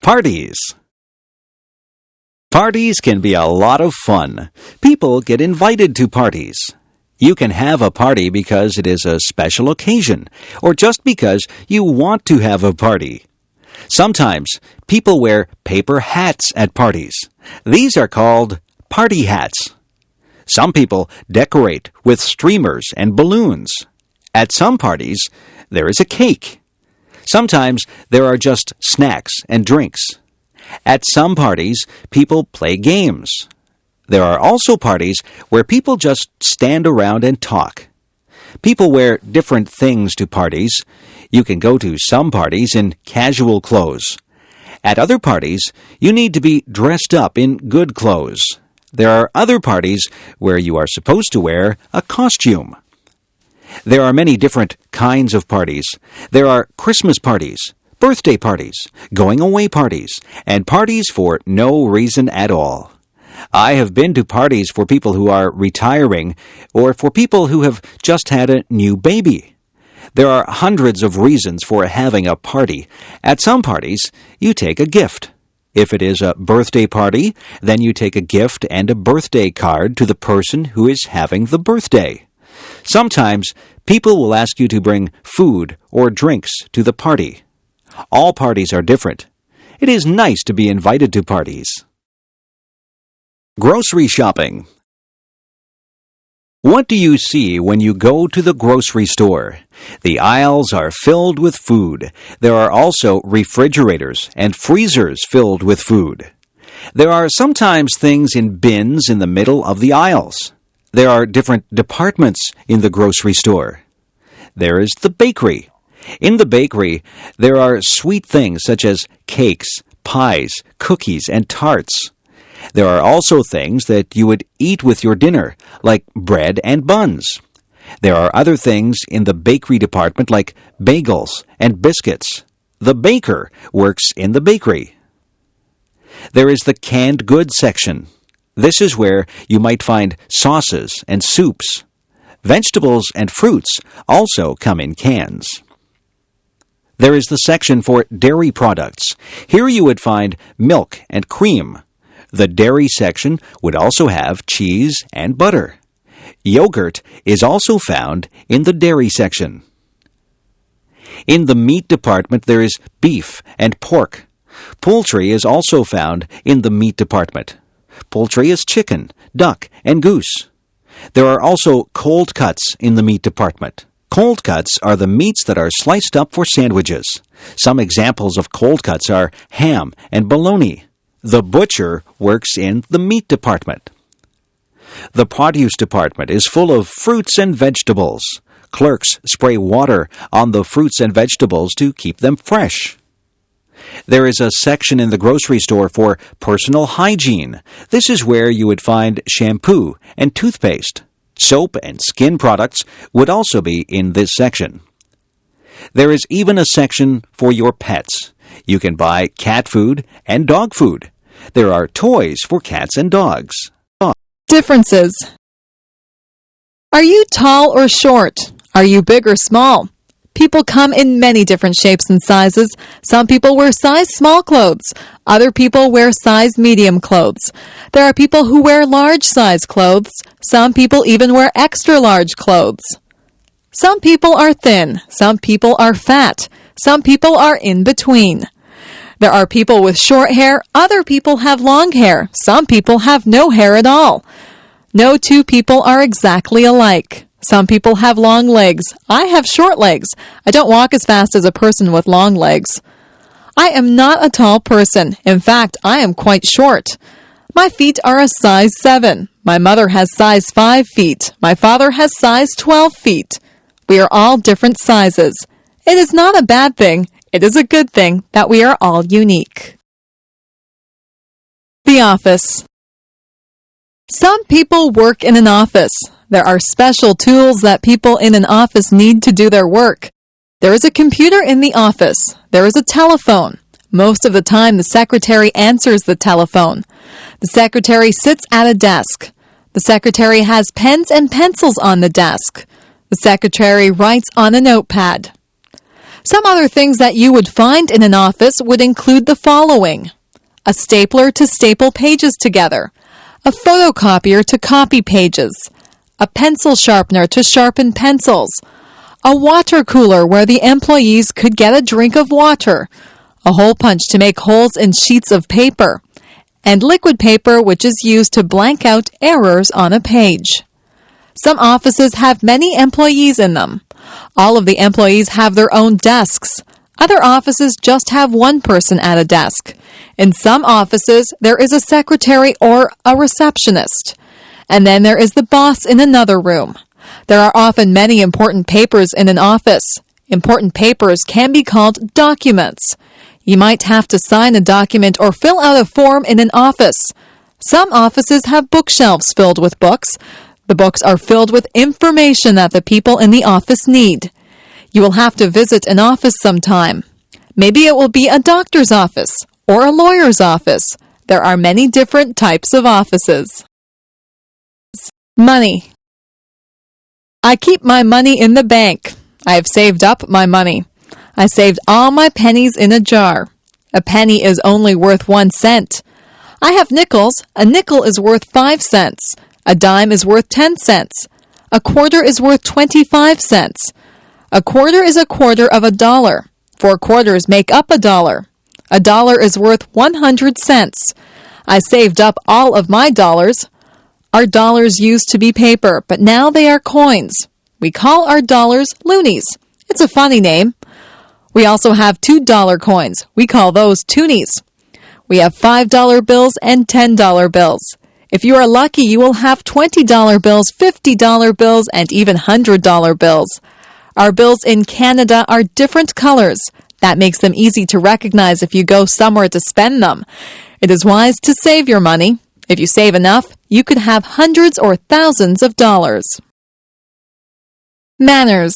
Parties. Parties can be a lot of fun. People get invited to parties. You can have a party because it is a special occasion, or just because you want to have a party. Sometimes people wear paper hats at parties. These are called party hats. Some people decorate with streamers and balloons. At some parties, there is a cake. Sometimes there are just snacks and drinks. At some parties, people play games. There are also parties where people just stand around and talk. People wear different things to parties. You can go to some parties in casual clothes. At other parties, you need to be dressed up in good clothes. There are other parties where you are supposed to wear a costume. There are many different kinds of parties. There are Christmas parties, birthday parties, going-away parties, and parties for no reason at all. I have been to parties for people who are retiring or for people who have just had a new baby. There are hundreds of reasons for having a party. At some parties, you take a gift. If it is a birthday party, then you take a gift and a birthday card to the person who is having the birthday. Sometimes, people will ask you to bring food or drinks to the party. All parties are different. It is nice to be invited to parties. Grocery shopping. What do you see when you go to the grocery store? The aisles are filled with food. There are also refrigerators and freezers filled with food. There are sometimes things in bins in the middle of the aisles. There are different departments in the grocery store. There is the bakery. In the bakery, there are sweet things such as cakes, pies, cookies, and tarts. There are also things that you would eat with your dinner, like bread and buns. There are other things in the bakery department like bagels and biscuits. The baker works in the bakery. There is the canned goods section. This is where you might find sauces and soups. Vegetables and fruits also come in cans. There is the section for dairy products. Here you would find milk and cream. The dairy section would also have cheese and butter. Yogurt is also found in the dairy section. In the meat department, there is beef and pork. Poultry is also found in the meat department. Poultry is chicken, duck, and goose. There are also cold cuts in the meat department. Cold cuts are the meats that are sliced up for sandwiches. Some examples of cold cuts are ham and bologna. The butcher works in the meat department. The produce department is full of fruits and vegetables. Clerks spray water on the fruits and vegetables to keep them fresh. There is a section in the grocery store for personal hygiene. This is where you would find shampoo and toothpaste. Soap and skin products would also be in this section. There is even a section for your pets. You can buy cat food and dog food. There are toys for cats and dogs. Differences. Are you tall or short? Are you big or small? People come in many different shapes and sizes. Some people wear size small clothes. Other people wear size medium clothes. There are people who wear large size clothes. Some people even wear extra large clothes. Some people are thin. Some people are fat. Some people are in between. There are people with short hair. Other people have long hair. Some people have no hair at all. No two people are exactly alike. Some people have long legs. I have short legs. I don't walk as fast as a person with long legs. I am not a tall person. In fact, I am quite short. My feet are a size 7. My mother has size 5 feet. My father has size 12 feet. We are all different sizes. It is not a bad thing. It is a good thing that we are all unique. The office. Some people work in an office. There are special tools that people in an office need to do their work. There is a computer in the office. There is a telephone. Most of the time, the secretary answers the telephone. The secretary sits at a desk. The secretary has pens and pencils on the desk. The secretary writes on a notepad. Some other things that you would find in an office would include the following: a stapler to staple pages together, a photocopier to copy pages, a pencil sharpener to sharpen pencils, a water cooler where the employees could get a drink of water, a hole punch to make holes in sheets of paper, and liquid paper which is used to blank out errors on a page. Some offices have many employees in them. All of the employees have their own desks. Other offices just have one person at a desk. In some offices, there is a secretary or a receptionist. And then there is the boss in another room. There are often many important papers in an office. Important papers can be called documents. You might have to sign a document or fill out a form in an office. Some offices have bookshelves filled with books. The books are filled with information that the people in the office need. You will have to visit an office sometime. Maybe it will be a doctor's office or a lawyer's office. There are many different types of offices. Money. I keep my money in the bank. I have saved up my money. I saved all my pennies in a jar. A penny is only worth 1 cent. I have nickels. A nickel is worth 5 cents. A dime is worth 10 cents. A quarter is worth 25 cents. A quarter is a quarter of a dollar. 4 quarters make up a dollar. A dollar is worth 100 cents. I saved up all of my dollars. Our dollars used to be paper, but now they are coins. We call our dollars loonies. It's a funny name. We also have $2 coins. We call those toonies. We have $5 bills and $10 bills. If you are lucky, you will have $20 bills, $50 bills, and even $100 bills. Our bills in Canada are different colors. That makes them easy to recognize if you go somewhere to spend them. It is wise to save your money. If you save enough, you could have hundreds or thousands of dollars. Manners.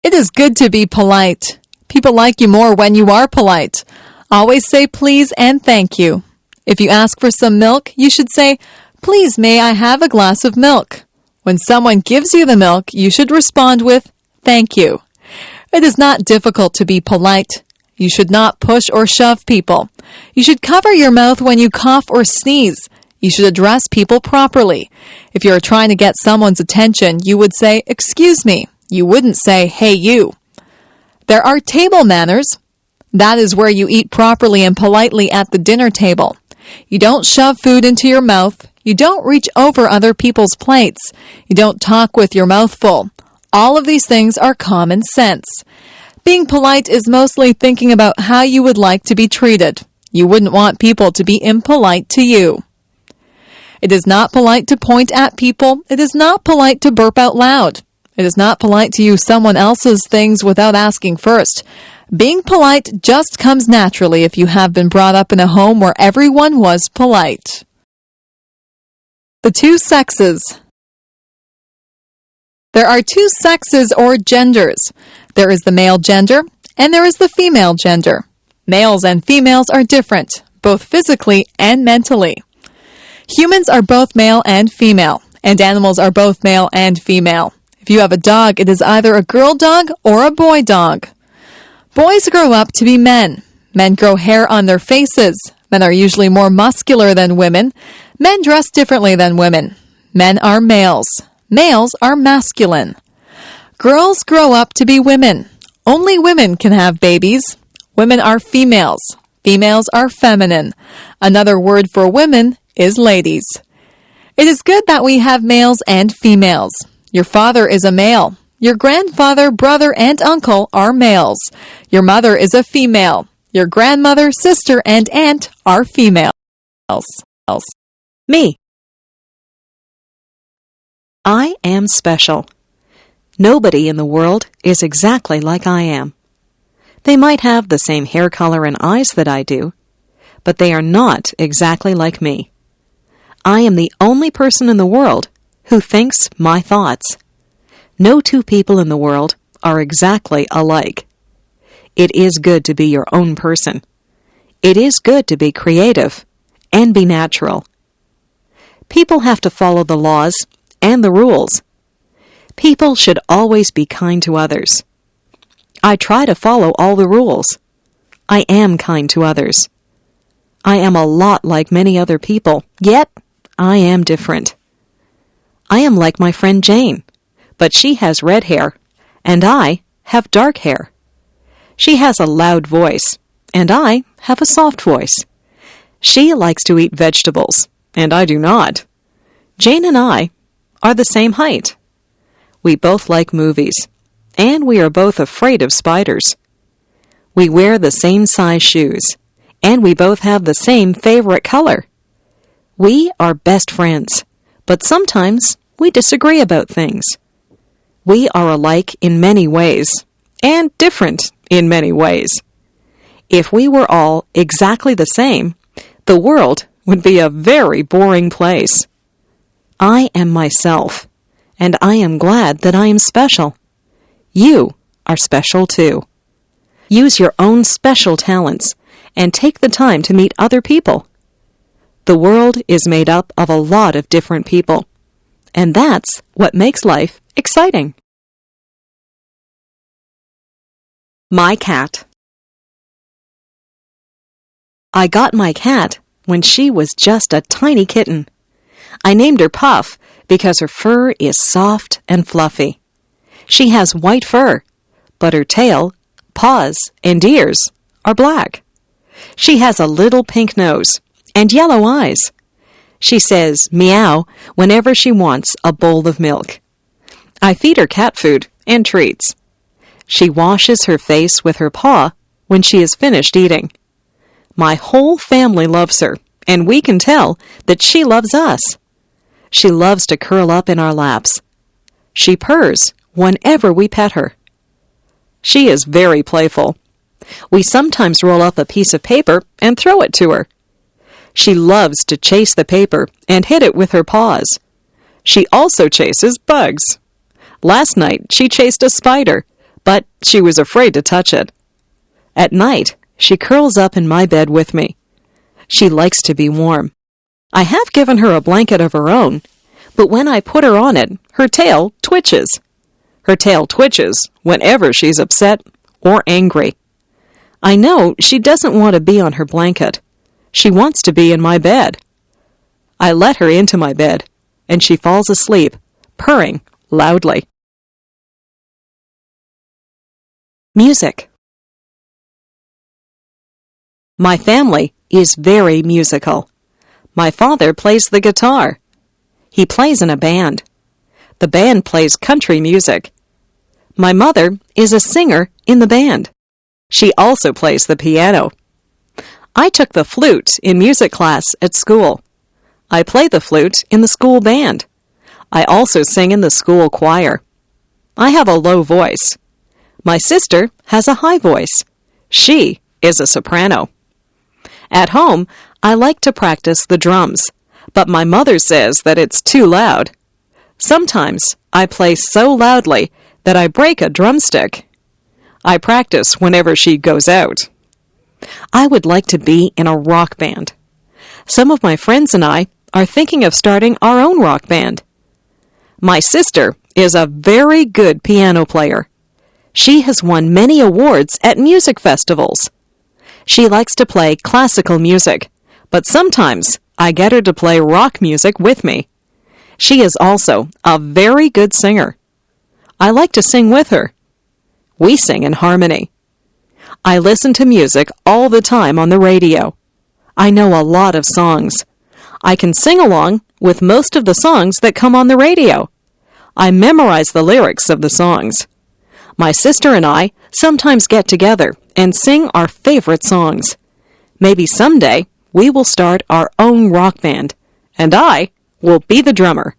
It is good to be polite. People like you more when you are polite. Always say please and thank you. If you ask for some milk, you should say, "Please, may I have a glass of milk?" When someone gives you the milk, you should respond with, "Thank you." It is not difficult to be polite. You should not push or shove people. You should cover your mouth when you cough or sneeze. You should address people properly. If you are trying to get someone's attention, you would say, "Excuse me." You wouldn't say, "Hey, you." There are table manners. That is where you eat properly and politely at the dinner table. You don't shove food into your mouth. You don't reach over other people's plates. You don't talk with your mouth full. All of these things are common sense. Being polite is mostly thinking about how you would like to be treated. You wouldn't want people to be impolite to you. It is not polite to point at people. It is not polite to burp out loud. It is not polite to use someone else's things without asking first. Being polite just comes naturally if you have been brought up in a home where everyone was polite. The two sexes. There are two sexes or genders. There is the male gender and there is the female gender. Males and females are different, both physically and mentally. Humans are both male and female, and animals are both male and female. If you have a dog, it is either a girl dog or a boy dog. Boys grow up to be men. Men grow hair on their faces. Men are usually more muscular than women. Men dress differently than women. Men are males. Males are masculine. Girls grow up to be women. Only women can have babies. Women are females. Females are feminine. Another word for women is ladies. It is good that we have males and females. Your father is a male. Your grandfather, brother, and uncle are males. Your mother is a female. Your grandmother, sister, and aunt are females. Me. I am special. Nobody in the world is exactly like I am. They might have the same hair color and eyes that I do, but they are not exactly like me. I am the only person in the world who thinks my thoughts. No two people in the world are exactly alike. It is good to be your own person. It is good to be creative and be natural. People have to follow the laws and the rules. People should always be kind to others. I try to follow all the rules. I am kind to others. I am a lot like many other people, yet I am different. I am like my friend Jane, but she has red hair, and I have dark hair. She has a loud voice, and I have a soft voice. She likes to eat vegetables, and I do not. Jane and I are the same height. We both like movies, and we are both afraid of spiders. We wear the same size shoes, and we both have the same favorite color. We are best friends, but sometimes we disagree about things. We are alike in many ways, and different in many ways. If we were all exactly the same, the world would be a very boring place. I am myself, and I am glad that I am special. You are special too. Use your own special talents and take the time to meet other people. The world is made up of a lot of different people, and that's what makes life exciting. My cat. I got my cat when she was just a tiny kitten. I named her Puff because her fur is soft and fluffy. She has white fur, but her tail, paws, and ears are black. She has a little pink nose and yellow eyes. She says meow whenever she wants a bowl of milk. I feed her cat food and treats. She washes her face with her paw when she is finished eating. My whole family loves her, and we can tell that she loves us. She loves to curl up in our laps. She purrs whenever we pet her. She is very playful. We sometimes roll up a piece of paper and throw it to her. She loves to chase the paper and hit it with her paws. She also chases bugs. Last night she chased a spider, but she was afraid to touch it. At night, she curls up in my bed with me. She likes to be warm. I have given her a blanket of her own, but when I put her on it, her tail twitches. Her tail twitches whenever she's upset or angry. I know she doesn't want to be on her blanket. She wants to be in my bed. I let her into my bed, and she falls asleep, purring loudly. Music. My family is very musical. My father plays the guitar. He plays in a band. The band plays country music. My mother is a singer in the band. She also plays the piano. I took the flute in music class at school. I play the flute in the school band. I also sing in the school choir. I have a low voice. My sister has a high voice. She is a soprano. At home, I like to practice the drums, but my mother says that it's too loud. Sometimes I play so loudly that I break a drumstick. I practice whenever she goes out. I would like to be in a rock band. Some of my friends and I are thinking of starting our own rock band. My sister is a very good piano player. She has won many awards at music festivals. She likes to play classical music, but sometimes I get her to play rock music with me. She is also a very good singer. I like to sing with her. We sing in harmony. I listen to music all the time on the radio. I know a lot of songs. I can sing along with most of the songs that come on the radio. I memorize the lyrics of the songs. My sister and I sometimes get together and sing our favorite songs. Maybe someday we will start our own rock band, and I will be the drummer.